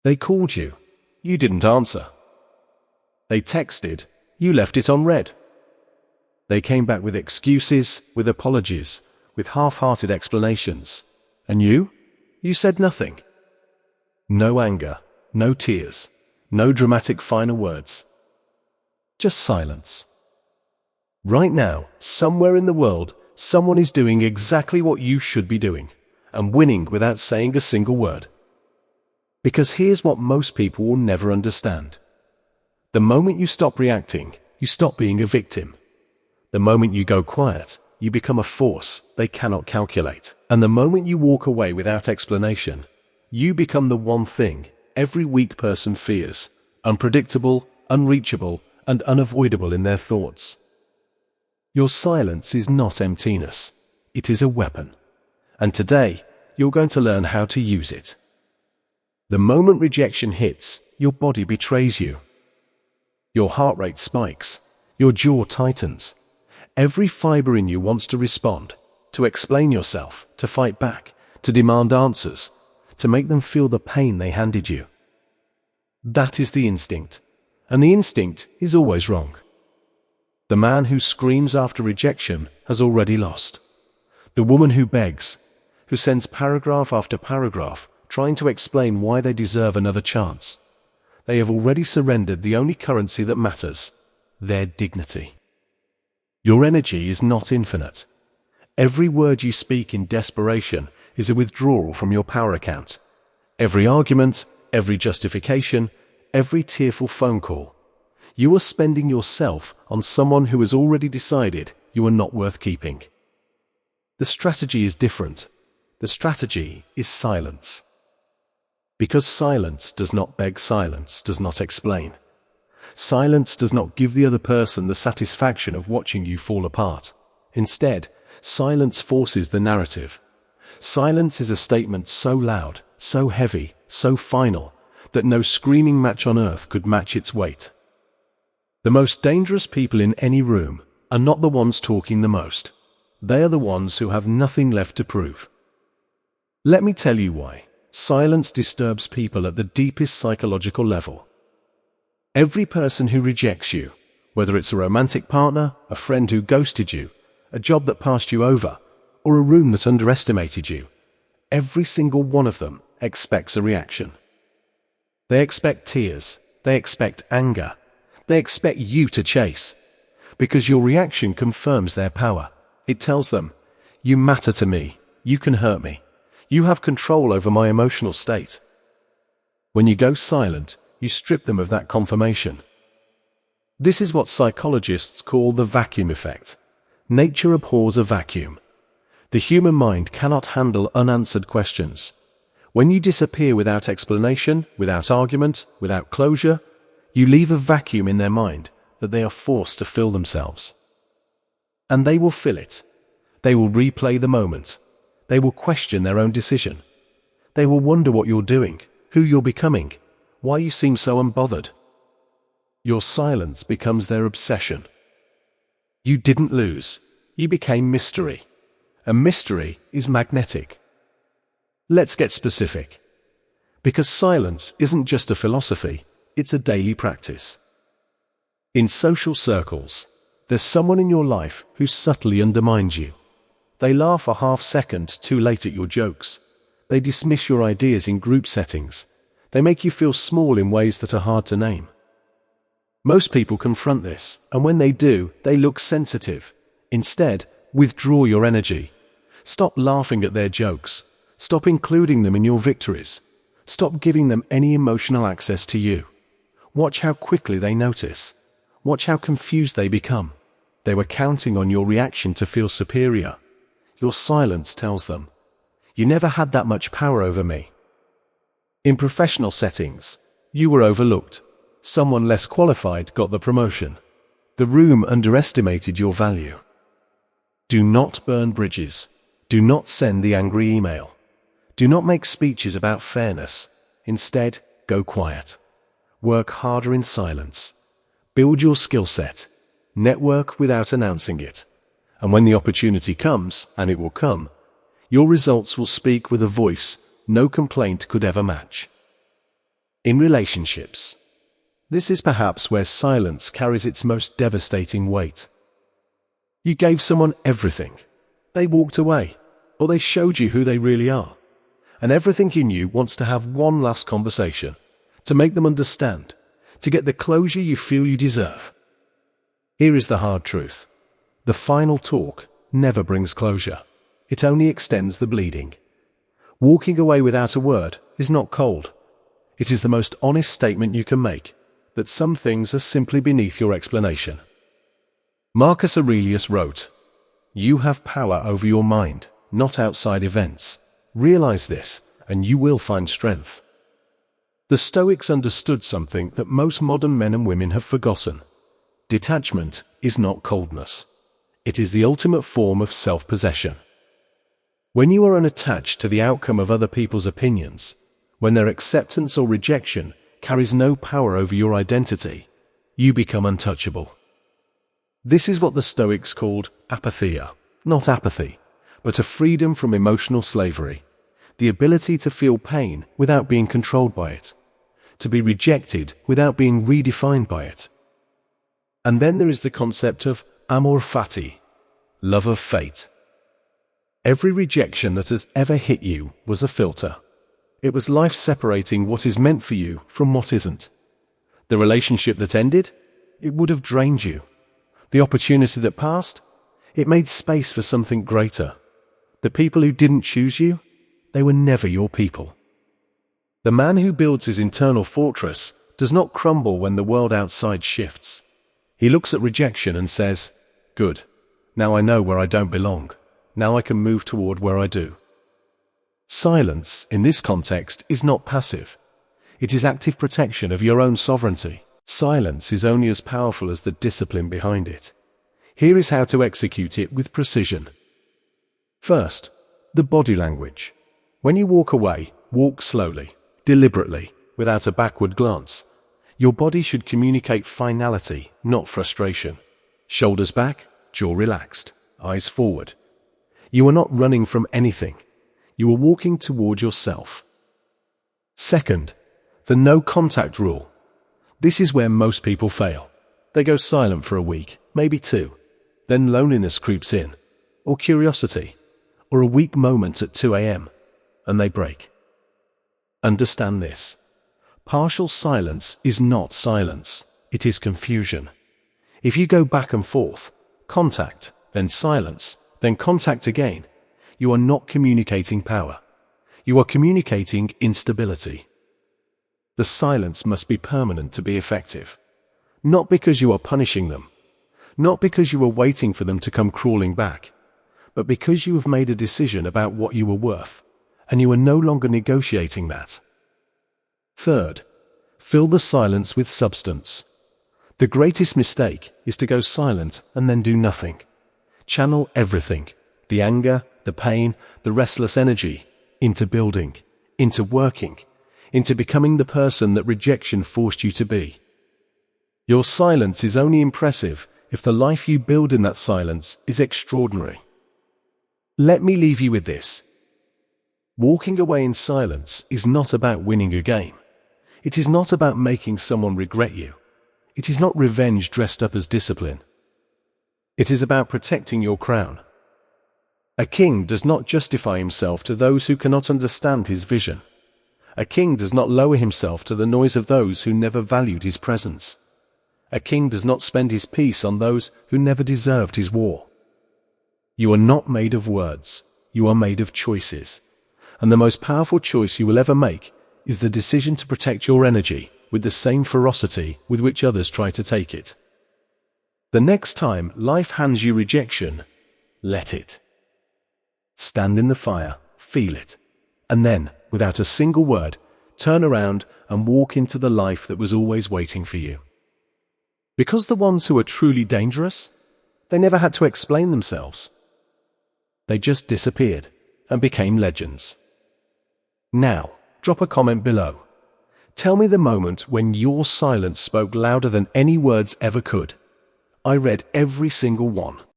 They called you. You didn't answer. They texted. You left it on read. They came back with excuses, with apologies, with half-hearted explanations. And you? You said nothing. No anger, no tears, no dramatic final words. Just silence. Right now, somewhere in the world, someone is doing exactly what you should be doing, and winning without saying a single word. Because here's what most people will never understand. The moment you stop reacting, you stop being a victim. The moment you go quiet, you become a force they cannot calculate. And the moment you walk away without explanation, you become the one thing every weak person fears, unpredictable, unreachable, and unavoidable in their thoughts. Your silence is not emptiness. It is a weapon. And today, you're going to learn how to use it. The moment rejection hits, your body betrays you. Your heart rate spikes. Your jaw tightens. Every fiber in you wants to respond, to explain yourself, to fight back, to demand answers, to make them feel the pain they handed you. That is the instinct. And the instinct is always wrong. The man who screams after rejection has already lost. The woman who begs, who sends paragraph after paragraph, trying to explain why they deserve another chance. They have already surrendered the only currency that matters, their dignity. Your energy is not infinite. Every word you speak in desperation is a withdrawal from your power account. Every argument, every justification, every tearful phone call. You are spending yourself on someone who has already decided you are not worth keeping. The strategy is different. The strategy is silence. Because silence does not beg, silence does not explain. Silence does not give the other person the satisfaction of watching you fall apart. Instead, silence forces the narrative. Silence is a statement so loud, so heavy, so final, that no screaming match on earth could match its weight. The most dangerous people in any room are not the ones talking the most. They are the ones who have nothing left to prove. Let me tell you why. Silence disturbs people at the deepest psychological level. Every person who rejects you, whether it's a romantic partner, a friend who ghosted you, a job that passed you over, or a room that underestimated you, every single one of them expects a reaction. They expect tears. They expect anger. They expect you to chase. Because your reaction confirms their power. It tells them, you matter to me. You can hurt me. You have control over my emotional state. When you go silent, you strip them of that confirmation. This is what psychologists call the vacuum effect. Nature abhors a vacuum. The human mind cannot handle unanswered questions. When you disappear without explanation, without argument, without closure, you leave a vacuum in their mind that they are forced to fill themselves. And they will fill it. They will replay the moment. They will question their own decision. They will wonder what you're doing, who you're becoming, why you seem so unbothered. Your silence becomes their obsession. You didn't lose. You became mystery. And mystery is magnetic. Let's get specific. Because silence isn't just a philosophy, it's a daily practice. In social circles, there's someone in your life who subtly undermines you. They laugh a half-second too late at your jokes. They dismiss your ideas in group settings. They make you feel small in ways that are hard to name. Most people confront this, and when they do, they look sensitive. Instead, withdraw your energy. Stop laughing at their jokes. Stop including them in your victories. Stop giving them any emotional access to you. Watch how quickly they notice. Watch how confused they become. They were counting on your reaction to feel superior. Your silence tells them, you never had that much power over me. In professional settings, you were overlooked. Someone less qualified got the promotion. The room underestimated your value. Do not burn bridges. Do not send the angry email. Do not make speeches about fairness. Instead, go quiet. Work harder in silence. Build your skill set. Network without announcing it. And when the opportunity comes, and it will come, your results will speak with a voice no complaint could ever match. In relationships, this is perhaps where silence carries its most devastating weight. You gave someone everything. They walked away, or they showed you who they really are. And everything you knew wants to have one last conversation, to make them understand, to get the closure you feel you deserve. Here is the hard truth. The final talk never brings closure. It only extends the bleeding. Walking away without a word is not cold. It is the most honest statement you can make, that some things are simply beneath your explanation. Marcus Aurelius wrote, "You have power over your mind, not outside events. Realize this, and you will find strength." The Stoics understood something that most modern men and women have forgotten. Detachment is not coldness. It is the ultimate form of self-possession. When you are unattached to the outcome of other people's opinions, when their acceptance or rejection carries no power over your identity, you become untouchable. This is what the Stoics called apatheia, not apathy, but a freedom from emotional slavery, the ability to feel pain without being controlled by it, to be rejected without being redefined by it. And then there is the concept of amor fati, love of fate. Every rejection that has ever hit you was a filter. It was life separating what is meant for you from what isn't. The relationship that ended, it would have drained you. The opportunity that passed, it made space for something greater. The people who didn't choose you, they were never your people. The man who builds his internal fortress does not crumble when the world outside shifts. He looks at rejection and says, "Good, now I know where I don't belong. Now I can move toward where I do." Silence, in this context, is not passive. It is active protection of your own sovereignty. Silence is only as powerful as the discipline behind it. Here is how to execute it with precision. First, the body language. When you walk away, walk slowly, deliberately, without a backward glance. Your body should communicate finality, not frustration. Shoulders back, jaw relaxed, eyes forward. You are not running from anything. You are walking toward yourself. Second, the no contact rule. This is where most people fail. They go silent for a week, maybe two. Then loneliness creeps in, or curiosity, or a weak moment at 2 a.m., and they break. Understand this. Partial silence is not silence. It is confusion. If you go back and forth, contact, then silence, then contact again, you are not communicating power. You are communicating instability. The silence must be permanent to be effective. Not because you are punishing them, not because you are waiting for them to come crawling back, but because you have made a decision about what you are worth, and you are no longer negotiating that. Third, fill the silence with substance. The greatest mistake is to go silent and then do nothing. Channel everything, the anger, the pain, the restless energy, into building, into working, into becoming the person that rejection forced you to be. Your silence is only impressive if the life you build in that silence is extraordinary. Let me leave you with this. Walking away in silence is not about winning a game. It is not about making someone regret you. It is not revenge dressed up as discipline. It is about protecting your crown. A king does not justify himself to those who cannot understand his vision. A king does not lower himself to the noise of those who never valued his presence. A king does not spend his peace on those who never deserved his war. You are not made of words. You are made of choices. And the most powerful choice you will ever make is the decision to protect your energy with the same ferocity with which others try to take it. The next time life hands you rejection, let it. Stand in the fire, feel it, and then, without a single word, turn around and walk into the life that was always waiting for you. Because the ones who are truly dangerous, they never had to explain themselves. They just disappeared and became legends. Now, drop a comment below. Tell me the moment when your silence spoke louder than any words ever could. I read every single one.